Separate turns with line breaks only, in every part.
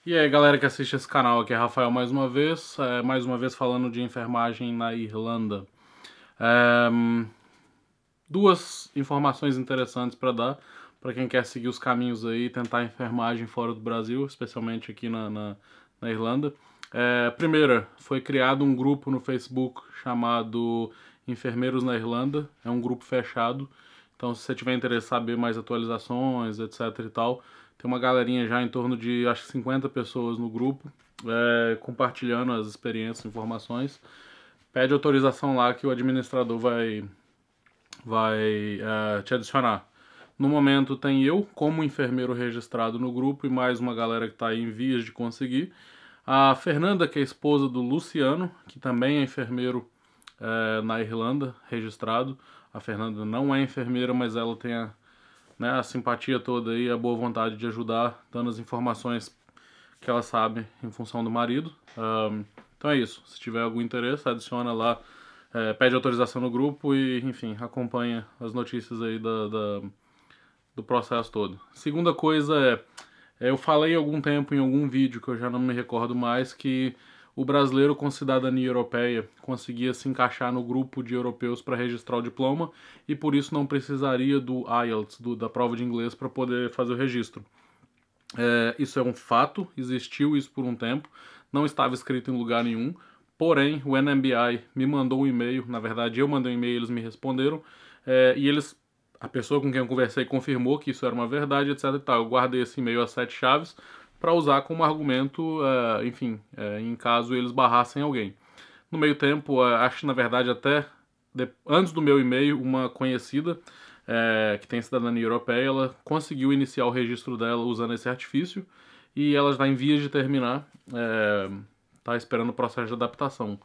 E aí, galera que assiste esse canal, aqui é Rafael mais uma vez falando de enfermagem na Irlanda. É, duas informações interessantes para dar para quem quer seguir os caminhos aí, tentar enfermagem fora do Brasil, especialmente aqui na Irlanda. Primeira, foi criado um grupo no Facebook chamado Enfermeiros na Irlanda, é um grupo fechado, então se você tiver interesse em saber mais atualizações, etc e tal, tem uma galerinha já em torno de, acho que 50 pessoas no grupo, compartilhando as experiências, informações. Pede autorização lá que o administrador vai te adicionar. No momento tem eu, como enfermeiro registrado no grupo, e mais uma galera que está aí em vias de conseguir. A Fernanda, que é esposa do Luciano, que também é enfermeiro na Irlanda, registrado. A Fernanda não é enfermeira, mas ela tem a simpatia toda e a boa vontade de ajudar, dando as informações que ela sabe em função do marido. Então é isso. Se tiver algum interesse, adiciona lá, pede autorização no grupo e, enfim, acompanha as notícias aí do processo todo. Segunda coisa eu falei há algum tempo em algum vídeo, que eu já não me recordo mais, que o brasileiro com cidadania europeia conseguia se encaixar no grupo de europeus para registrar o diploma e por isso não precisaria do IELTS, da prova de inglês, para poder fazer o registro. Isso é um fato, existiu isso por um tempo, não estava escrito em lugar nenhum, porém o NMBI me mandou um e-mail, na verdade eu mandei um e-mail, eles me responderam, e a pessoa com quem eu conversei confirmou que isso era uma verdade, etc e tal. Eu guardei esse e-mail a 7 chaves para usar como argumento, enfim, em caso eles barrassem alguém. No meio tempo, acho que na verdade até antes do meu e-mail, uma conhecida que tem cidadania europeia, ela conseguiu iniciar o registro dela usando esse artifício e ela está em vias de terminar, está esperando o processo de adaptação.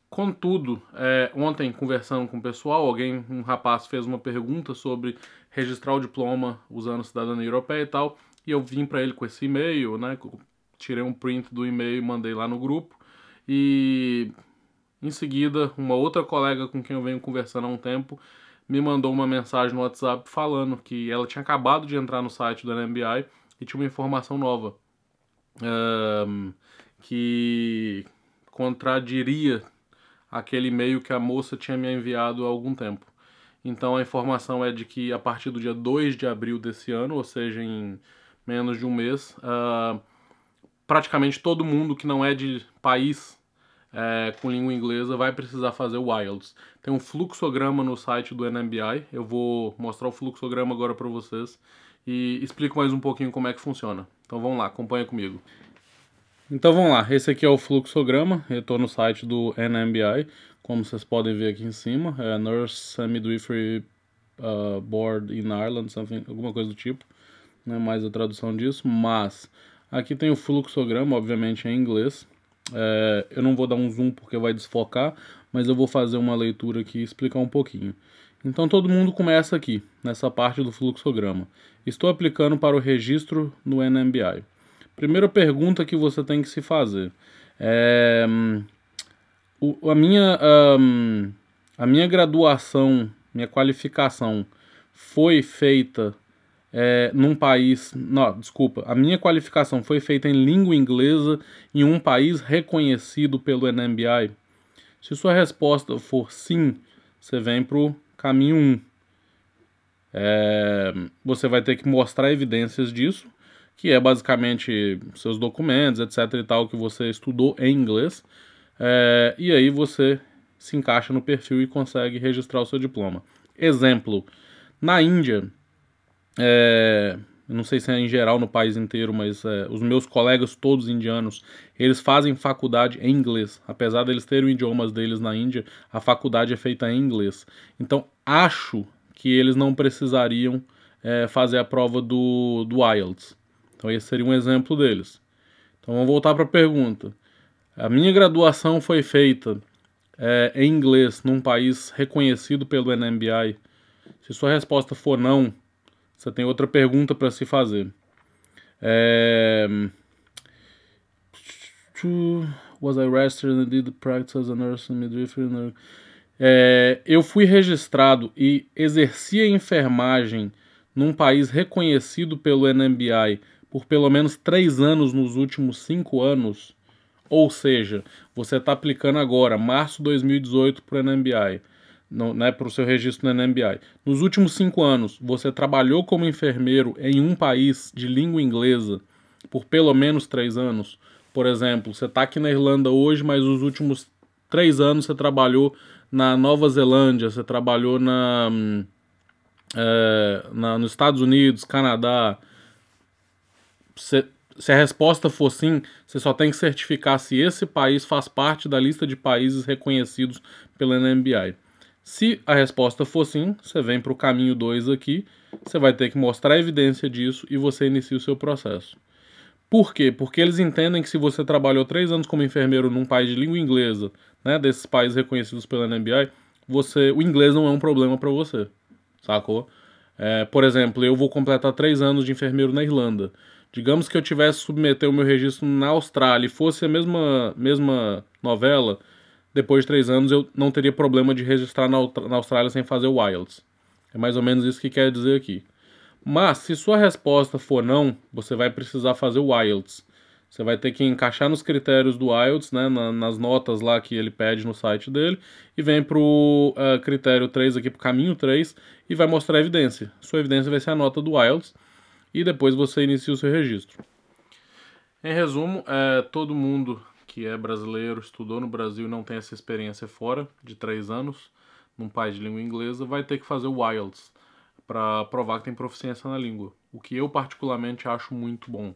Contudo, ontem, conversando com o pessoal, um rapaz fez uma pergunta sobre registrar o diploma usando cidadania europeia e tal, e eu vim para ele com esse e-mail, né? Tirei um print do e-mail e mandei lá no grupo, e em seguida, uma outra colega com quem eu venho conversando há um tempo me mandou uma mensagem no WhatsApp falando que ela tinha acabado de entrar no site do NMBI e tinha uma informação nova, que contradiria aquele e-mail que a moça tinha me enviado há algum tempo. Então a informação é de que a partir do dia 2 de abril desse ano, ou seja, em menos de um mês, praticamente todo mundo que não é de país com língua inglesa vai precisar fazer o IELTS. Tem um fluxograma no site do NMBI, eu vou mostrar o fluxograma agora para vocês e explico mais um pouquinho como é que funciona. Então vamos lá, acompanha comigo. Então vamos lá, esse aqui é o fluxograma, eu estou no site do NMBI, como vocês podem ver aqui em cima, Nurse and Midwifery Board in Ireland, alguma coisa do tipo, não é mais a tradução disso, mas aqui tem o fluxograma, obviamente em inglês. Eu não vou dar um zoom porque vai desfocar, mas eu vou fazer uma leitura aqui e explicar um pouquinho. Então todo mundo começa aqui, nessa parte do fluxograma. Estou aplicando para o registro no NMBI. Primeira pergunta que você tem que se fazer. A minha graduação, minha qualificação foi feita num país... Não, desculpa. A minha qualificação foi feita em língua inglesa em um país reconhecido pelo NMBI? Se sua resposta for sim, você vem para o caminho 1. Você vai ter que mostrar evidências disso, que é basicamente seus documentos, etc e tal, que você estudou em inglês, e aí você se encaixa no perfil e consegue registrar o seu diploma. Exemplo, na Índia, eu não sei se é em geral no país inteiro, mas os meus colegas todos indianos, eles fazem faculdade em inglês. Apesar deles terem o idiomas deles na Índia, a faculdade é feita em inglês. Então, acho que eles não precisariam fazer a prova do IELTS. Então esse seria um exemplo deles. Então vamos voltar para a pergunta. A minha graduação foi feita em inglês num país reconhecido pelo NMBI. Se sua resposta for não, você tem outra pergunta para se fazer. Was I registered and did practice as a nurse and midwifery? Eu fui registrado e exerci a enfermagem num país reconhecido pelo NMBI por pelo menos 3 anos nos últimos 5 anos, ou seja, você está aplicando agora, março de 2018, para o NMBI, né, para o seu registro no NMBI. Nos últimos 5 anos, você trabalhou como enfermeiro em um país de língua inglesa por pelo menos 3 anos. Por exemplo, você está aqui na Irlanda hoje, mas os últimos 3 anos você trabalhou na Nova Zelândia, você trabalhou nos Estados Unidos, Canadá. Se a resposta for sim, você só tem que certificar se esse país faz parte da lista de países reconhecidos pela NMBI. Se a resposta for sim, você vem para o caminho 2 aqui, você vai ter que mostrar evidência disso e você inicia o seu processo. Por quê? Porque eles entendem que se você trabalhou 3 anos como enfermeiro num país de língua inglesa, né, desses países reconhecidos pela NMBI, o inglês não é um problema para você, sacou? Por exemplo, eu vou completar 3 anos de enfermeiro na Irlanda. Digamos que eu tivesse que submeter o meu registro na Austrália e fosse a mesma novela, depois de 3 anos eu não teria problema de registrar na Austrália sem fazer o IELTS. É mais ou menos isso que quer dizer aqui. Mas, se sua resposta for não, você vai precisar fazer o IELTS. Você vai ter que encaixar nos critérios do IELTS, né, nas notas lá que ele pede no site dele, e vem para o critério 3 aqui, para o caminho 3, e vai mostrar a evidência. Sua evidência vai ser a nota do IELTS, e depois você inicia o seu registro. Em resumo, todo mundo que é brasileiro, estudou no Brasil e não tem essa experiência fora de 3 anos, num país de língua inglesa, vai ter que fazer o IELTS para provar que tem proficiência na língua, o que eu particularmente acho muito bom.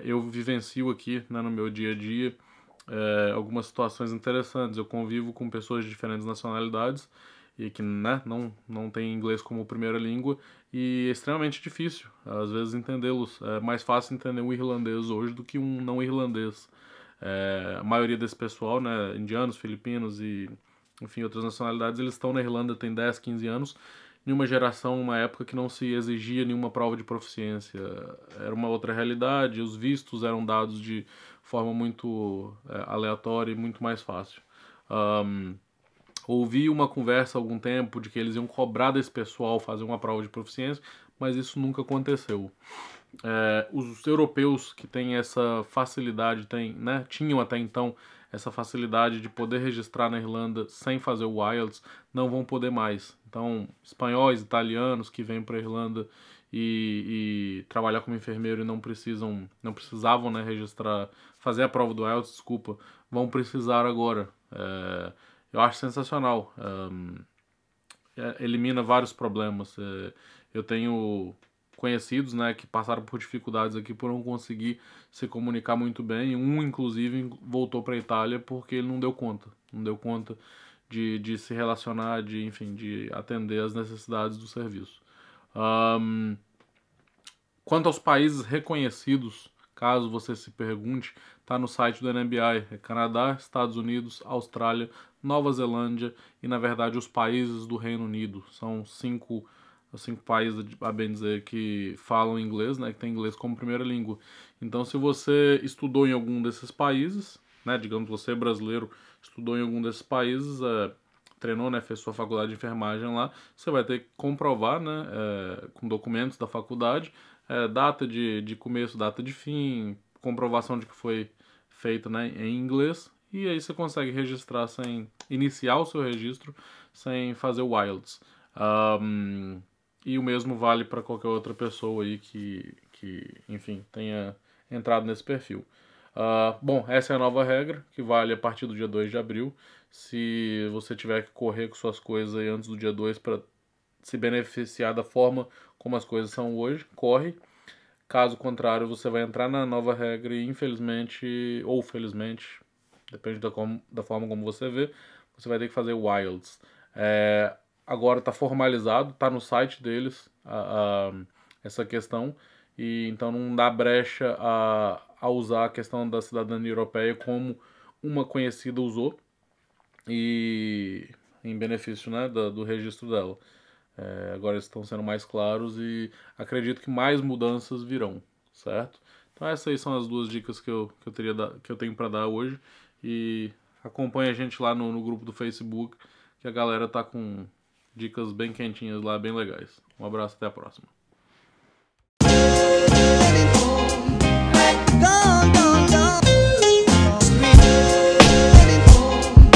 Eu vivencio aqui, né, no meu dia a dia, algumas situações interessantes. Eu convivo com pessoas de diferentes nacionalidades e que, né, não tem inglês como primeira língua, e é extremamente difícil, às vezes, entendê-los. É mais fácil entender um irlandês hoje do que um não irlandês. A maioria desse pessoal, né, indianos, filipinos e, enfim, outras nacionalidades, eles estão na Irlanda tem 10, 15 anos, em uma geração, uma época que não se exigia nenhuma prova de proficiência. Era uma outra realidade, os vistos eram dados de forma muito aleatória e muito mais fácil. Ouvi uma conversa há algum tempo de que eles iam cobrar desse pessoal fazer uma prova de proficiência, mas isso nunca aconteceu. Os europeus que têm essa facilidade, tinham até então essa facilidade de poder registrar na Irlanda sem fazer o IELTS, não vão poder mais. Então, espanhóis, italianos que vêm para a Irlanda e trabalhar como enfermeiro e não precisavam, né, registrar, fazer a prova do IELTS, desculpa, vão precisar agora. Eu acho sensacional. Elimina vários problemas. Eu tenho conhecidos, né, que passaram por dificuldades aqui por não conseguir se comunicar muito bem. Um, inclusive, voltou para a Itália porque ele não deu conta. Não deu conta de se relacionar, enfim, de atender às necessidades do serviço. Quanto aos países reconhecidos, caso você se pergunte, está no site do NMBI. É Canadá, Estados Unidos, Austrália, Nova Zelândia e, na verdade, os países do Reino Unido. São cinco países, a bem dizer, que falam inglês, né, que tem inglês como primeira língua. Então, se você estudou em algum desses países, né, digamos, você é brasileiro, estudou em algum desses países, treinou, né, fez sua faculdade de enfermagem lá, você vai ter que comprovar, né, com documentos da faculdade, data de começo, data de fim, comprovação de que foi feito, né, em inglês, e aí você consegue registrar iniciar o seu registro sem fazer o IELTS. E o mesmo vale para qualquer outra pessoa aí que, enfim, tenha entrado nesse perfil. Bom, essa é a nova regra, que vale a partir do dia 2 de abril. Se você tiver que correr com suas coisas aí antes do dia 2 para se beneficiar da forma como as coisas são hoje, corre. Caso contrário, você vai entrar na nova regra e, infelizmente, ou felizmente, depende da forma como você vê, você vai ter que fazer o IELTS. Agora está formalizado, está no site deles essa questão, e então não dá brecha a usar a questão da cidadania europeia como uma conhecida usou, e em benefício, né, do registro dela. Agora eles estão sendo mais claros e acredito que mais mudanças virão, certo? Então essas aí são as duas dicas que eu tenho para dar hoje, e acompanha a gente lá no grupo do Facebook, que a galera tá com dicas bem quentinhas lá, bem legais. Um abraço, até a próxima.